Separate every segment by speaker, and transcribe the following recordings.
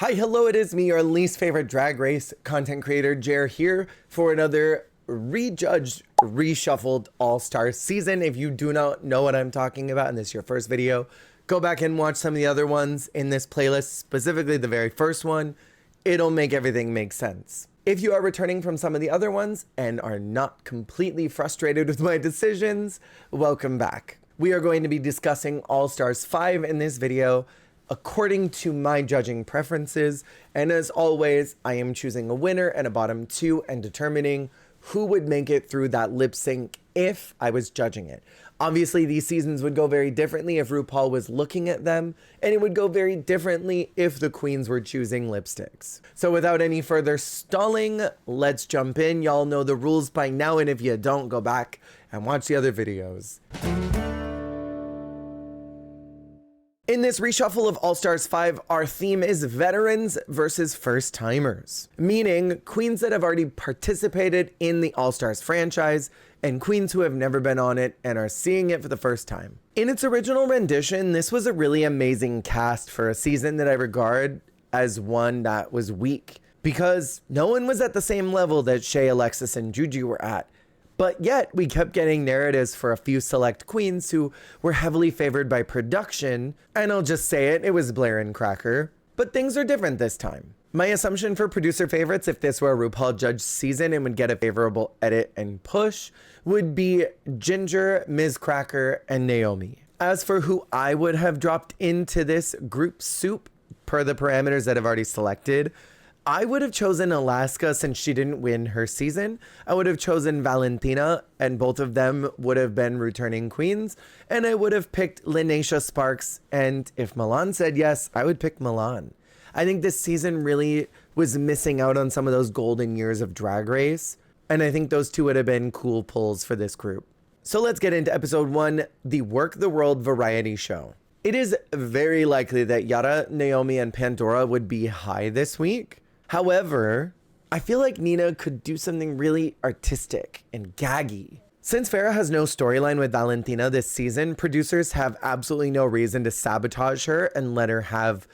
Speaker 1: Hi, hello, it is me, your least favorite Drag Race content creator, Jer, here for another rejudged, reshuffled All-Star season. If you do not know what I'm talking about and this is your first video, go back and watch some of the other ones in this playlist, specifically the very first one. It'll make everything make sense. If you are returning from some of the other ones and are not completely frustrated with my decisions, welcome back. We are going to be discussing All-Stars 5 in this video, according to my judging preferences, and as always, I am choosing a winner and a bottom two and determining who would make it through that lip sync if I was judging it. Obviously, these seasons would go very differently if RuPaul was looking at them, and it would go very differently if the queens were choosing lipsticks. So without any further stalling, let's jump in. Y'all know the rules by now, and if you don't, go back and watch the other videos. In this reshuffle of All-Stars 5, our theme is veterans versus first-timers, meaning queens that have already participated in the All-Stars franchise and queens who have never been on it and are seeing it for the first time. In its original rendition, this was a really amazing cast for a season that I regard as one that was weak, because no one was at the same level that Shea, Alexis, and Juju were at. But yet, we kept getting narratives for a few select queens who were heavily favored by production, and I'll just say it, it was Blair and Cracker. But things are different this time. My assumption for producer favorites, if this were a RuPaul judged season and would get a favorable edit and push, would be Ginger, Ms. Cracker, and Naomi. As for who I would have dropped into this group soup, per the parameters that I've already selected, I would have chosen Alaska since she didn't win her season. I would have chosen Valentina, and both of them would have been returning queens. And I would have picked Linacia Sparks, and if Milan said yes, I would pick Milan. I think this season really was missing out on some of those golden years of Drag Race, and I think those two would have been cool pulls for this group. So let's get into episode 1, the Work the World variety show. It is very likely that Yara, Naomi, and Pandora would be high this week. However, I feel like Nina could do something really artistic and gaggy. Since Farrah has no storyline with Valentina this season, producers have absolutely no reason to sabotage her and let her have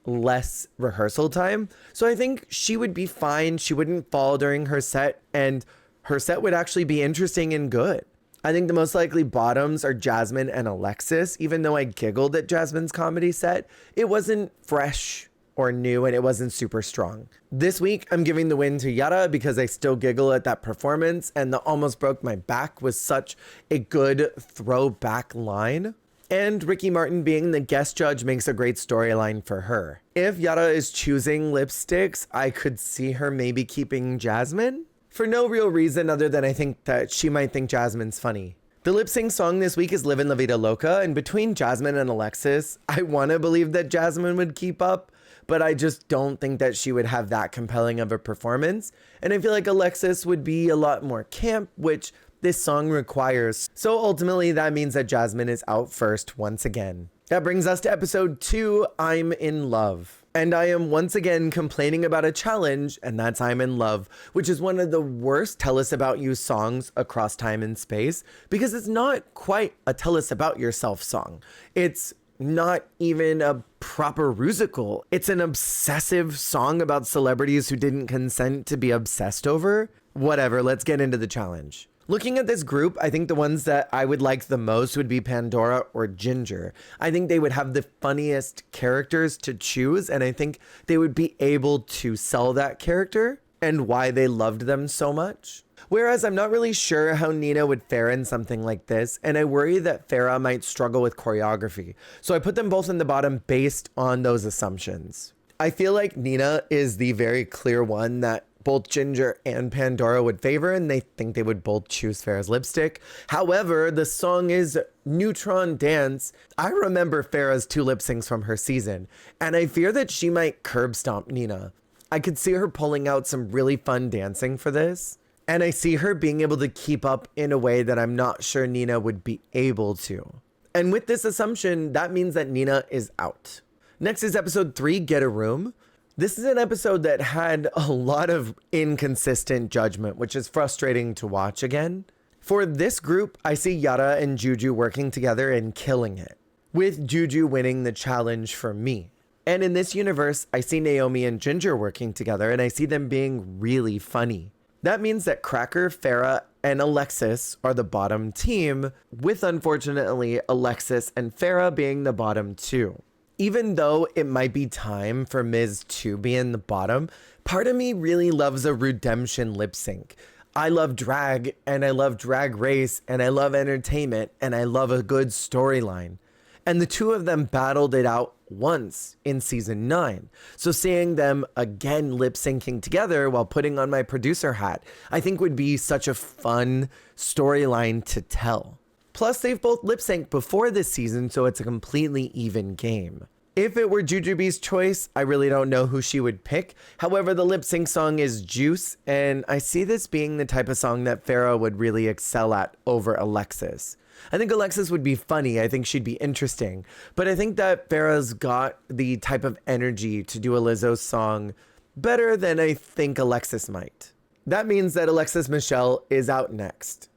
Speaker 1: less rehearsal time. So I think she would be fine. She wouldn't fall during her set, and her set would actually be interesting and good. I think the most likely bottoms are Jasmine and Alexis. Even though I giggled at Jasmine's comedy set, it wasn't fresh or new, and it wasn't super strong. This week, I'm giving the win to Yara because I still giggle at that performance, and the almost broke my back was such a good throwback line. And Ricky Martin being the guest judge makes a great storyline for her. If Yara is choosing lipsticks, I could see her maybe keeping Jasmine for no real reason other than I think that she might think Jasmine's funny. The lip sync song this week is Livin' La Vida Loca, and between Jasmine and Alexis, I want to believe that Jasmine would keep up, but I just don't think that she would have that compelling of a performance. And I feel like Alexis would be a lot more camp, which this song requires. So ultimately, that means that Jasmine is out first once again. That brings us to episode 2, I'm in Love. And I am once again complaining about a challenge, and that's I'm in Love, which is one of the worst Tell Us About You songs across time and space, because it's not quite a Tell Us About Yourself song. It's not even a proper rusical. It's an obsessive song about celebrities who didn't consent to be obsessed over. Whatever, let's get into the challenge. Looking at this group, I think the ones that I would like the most would be Pandora or Ginger. I think they would have the funniest characters to choose, and I think they would be able to sell that character and why they loved them so much. Whereas I'm not really sure how Nina would fare in something like this, and I worry that Farrah might struggle with choreography. So I put them both in the bottom based on those assumptions. I feel like Nina is the very clear one that both Ginger and Pandora would favor, and they think they would both choose Farrah's lipstick. However, the song is Neutron Dance. I remember Farrah's 2 lip syncs from her season, and I fear that she might curb stomp Nina. I could see her pulling out some really fun dancing for this, and I see her being able to keep up in a way that I'm not sure Nina would be able to. And with this assumption, that means that Nina is out. Next is episode 3, Get a Room. This is an episode that had a lot of inconsistent judgment, which is frustrating to watch again. For this group, I see Yara and Juju working together and killing it, with Juju winning the challenge for me. And in this universe, I see Naomi and Ginger working together, and I see them being really funny. That means that Cracker, Farrah, and Alexis are the bottom team, with unfortunately Alexis and Farrah being the bottom two. Even though it might be time for Miz to be in the bottom, part of me really loves a redemption lip sync. I love drag, and I love Drag Race, and I love entertainment, and I love a good storyline. And the two of them battled it out once in season 9. So seeing them again lip syncing together while putting on my producer hat, I think would be such a fun storyline to tell. Plus, they've both lip synced before this season, so it's a completely even game. If it were Jujubee's choice, I really don't know who she would pick. However, the lip sync song is Juice, and I see this being the type of song that Farrah would really excel at over Alexis. I think Alexis would be funny. I think she'd be interesting. But I think that Farrah's got the type of energy to do a Lizzo song better than I think Alexis might. That means that Alexis Michelle is out next.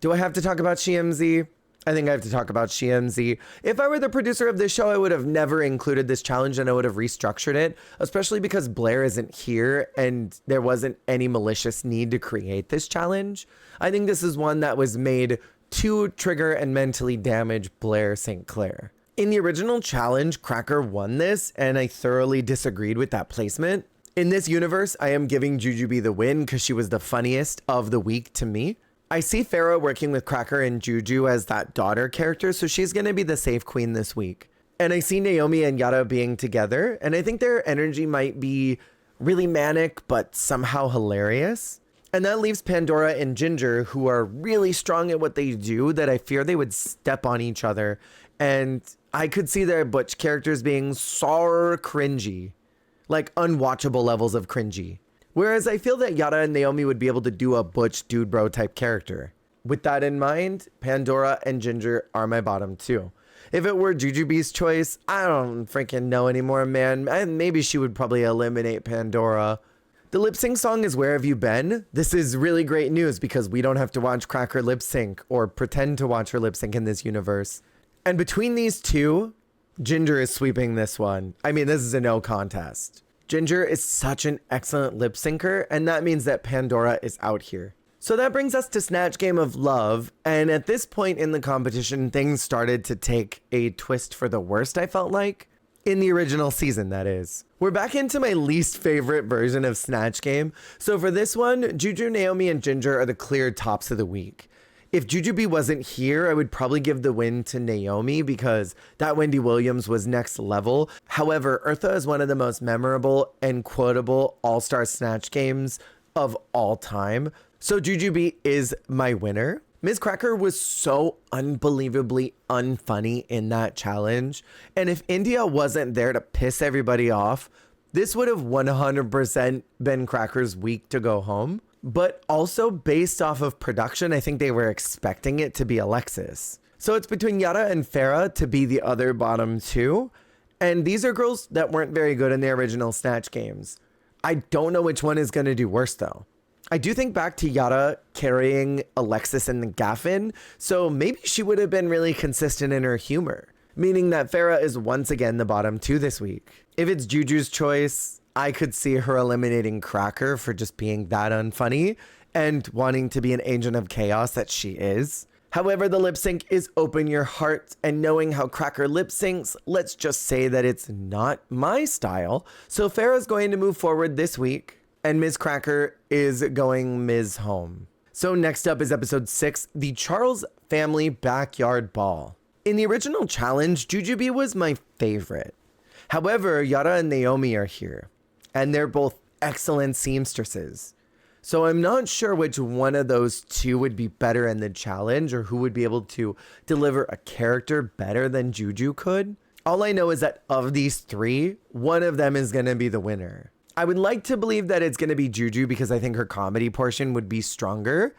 Speaker 1: Do I have to talk about SheMZ? I think I have to talk about SheMZ. If I were the producer of this show, I would have never included this challenge and I would have restructured it, especially because Blair isn't here and there wasn't any malicious need to create this challenge. I think this is one that was made to trigger and mentally damage Blair St. Clair. In the original challenge, Cracker won this, and I thoroughly disagreed with that placement. In this universe, I am giving Jujubee the win because she was the funniest of the week to me. I see Farrah working with Cracker and Juju as that daughter character, so she's going to be the safe queen this week. And I see Naomi and Yara being together, and I think their energy might be really manic, but somehow hilarious. And that leaves Pandora and Ginger, who are really strong at what they do, that I fear they would step on each other. And I could see their butch characters being so cringy, like unwatchable levels of cringy. Whereas I feel that Yara and Naomi would be able to do a butch dude bro type character. With that in mind, Pandora and Ginger are my bottom two. If it were Jujubee's choice, I don't freaking know anymore, man. Maybe she would probably eliminate Pandora. The lip sync song is Where Have You Been? This is really great news because we don't have to watch Cracker lip sync or pretend to watch her lip sync in this universe. And between these two, Ginger is sweeping this one. I mean, this is a no contest. Ginger is such an excellent lip syncer, and that means that Pandora is out here. So that brings us to Snatch Game of Love, and at this point in the competition, things started to take a twist for the worst, I felt like. In the original season, that is. We're back into my least favorite version of Snatch Game. So for this one, Juju, Naomi, and Ginger are the clear tops of the week. If Jujubee wasn't here, I would probably give the win to Naomi because that Wendy Williams was next level. However, Eartha is one of the most memorable and quotable all-star Snatch games of all time. So Jujubee is my winner. Ms. Cracker was so unbelievably unfunny in that challenge. And if India wasn't there to piss everybody off, this would have 100% been Cracker's week to go home. But also based off of production, I think they were expecting it to be Alexis. So it's between Yara and Farrah to be the other bottom two. And these are girls that weren't very good in the original Snatch games. I don't know which one is going to do worse though. I do think back to Yara carrying Alexis in the Gaffin, so maybe she would have been really consistent in her humor, meaning that Farrah is once again the bottom two this week. If it's Juju's choice, I could see her eliminating Cracker for just being that unfunny and wanting to be an agent of chaos that she is. However, the lip sync is Open Your Heart, and knowing how Cracker lip syncs, let's just say that it's not my style. So Farrah's going to move forward this week, and Ms. Cracker is going Ms. home. So next up is episode 6, the Charles Family Backyard Ball. In the original challenge, Jujubee was my favorite. However, Yara and Naomi are here, and they're both excellent seamstresses. So I'm not sure which one of those two would be better in the challenge or who would be able to deliver a character better than Juju could. All I know is that of these three, one of them is going to be the winner. I would like to believe that it's going to be Juju because I think her comedy portion would be stronger.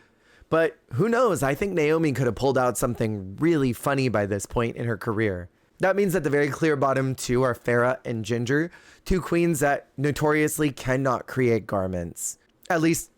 Speaker 1: But who knows? I think Naomi could have pulled out something really funny by this point in her career. That means that the very clear bottom two are Farrah and Ginger, two queens that notoriously cannot create garments. At least,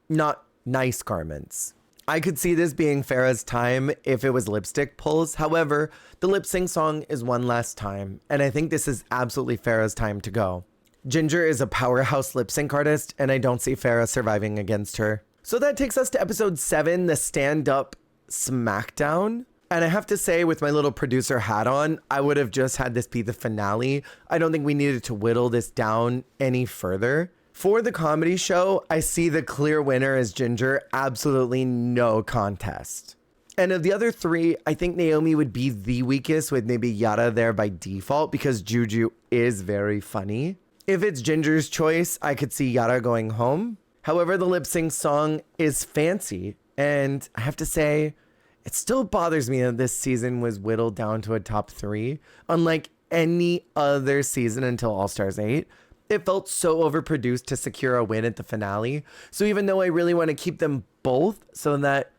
Speaker 1: not nice garments. I could see this being Farrah's time if it was lipstick pulls. However, the lip sync song is one last time, and I think this is absolutely Farrah's time to go. Ginger is a powerhouse lip sync artist, and I don't see Farrah surviving against her. So that takes us to episode 7, the Standup Smackdown. And I have to say, with my little producer hat on, I would have just had this be the finale. I don't think we needed to whittle this down any further. For the comedy show, I see the clear winner as Ginger, absolutely no contest. And of the other 3, I think Naomi would be the weakest, with maybe Yara there by default because Juju is very funny. If it's Ginger's choice, I could see Yara going home. However, the lip sync song is fancy, and I have to say, it still bothers me that this season was whittled down to a top 3, unlike any other season until All Stars 8. It felt so overproduced to secure a win at the finale. So even though I really want to keep them both so that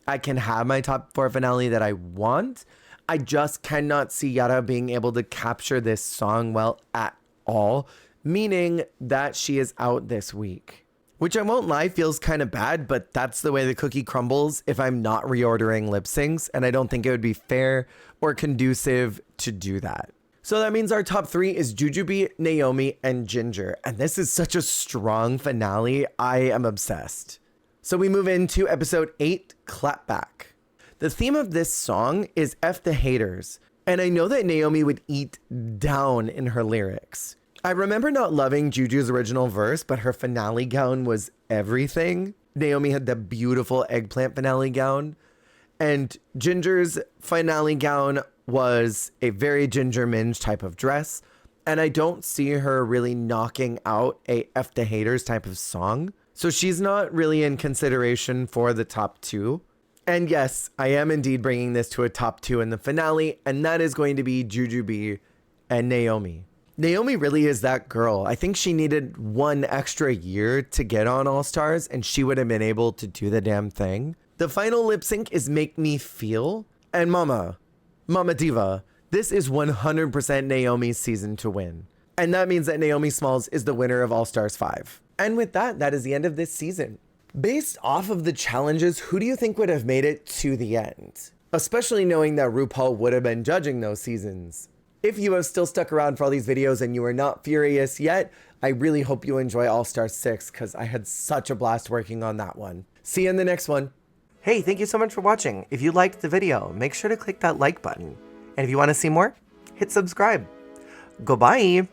Speaker 1: I can have my top 4 finale that I want, I just cannot see Yara being able to capture this song well at all, meaning that she is out this week. Which I won't lie, feels kind of bad, but that's the way the cookie crumbles if I'm not reordering lip syncs, and I don't think it would be fair or conducive to do that. So that means our top 3 is Jujubee, Naomi, and Ginger. And this is such a strong finale. I am obsessed. So we move into episode 8, Clapback. The theme of this song is F the haters. And I know that Naomi would eat down in her lyrics. I remember not loving Juju's original verse, but her finale gown was everything. Naomi had the beautiful eggplant finale gown. And Ginger's finale gown was a very Ginger Minj type of dress. And I don't see her really knocking out a F the haters type of song. So she's not really in consideration for the top 2. And yes, I am indeed bringing this to a top 2 in the finale. And that is going to be Jujubee and Naomi. Naomi really is that girl. I think she needed 1 extra year to get on All Stars, and she would have been able to do the damn thing. The final lip sync is Make Me Feel. And Mama Diva, this is 100% Naomi's season to win. And that means that Naomi Smalls is the winner of All Stars 5. And with that, that is the end of this season. Based off of the challenges, who do you think would have made it to the end? Especially knowing that RuPaul would have been judging those seasons. If you have still stuck around for all these videos and you are not furious yet, I really hope you enjoy All Star 6 because I had such a blast working on that one. See you in the next one. Hey, thank you so much for watching. If you liked the video, make sure to click that like button. And if you want to see more, hit subscribe. Goodbye.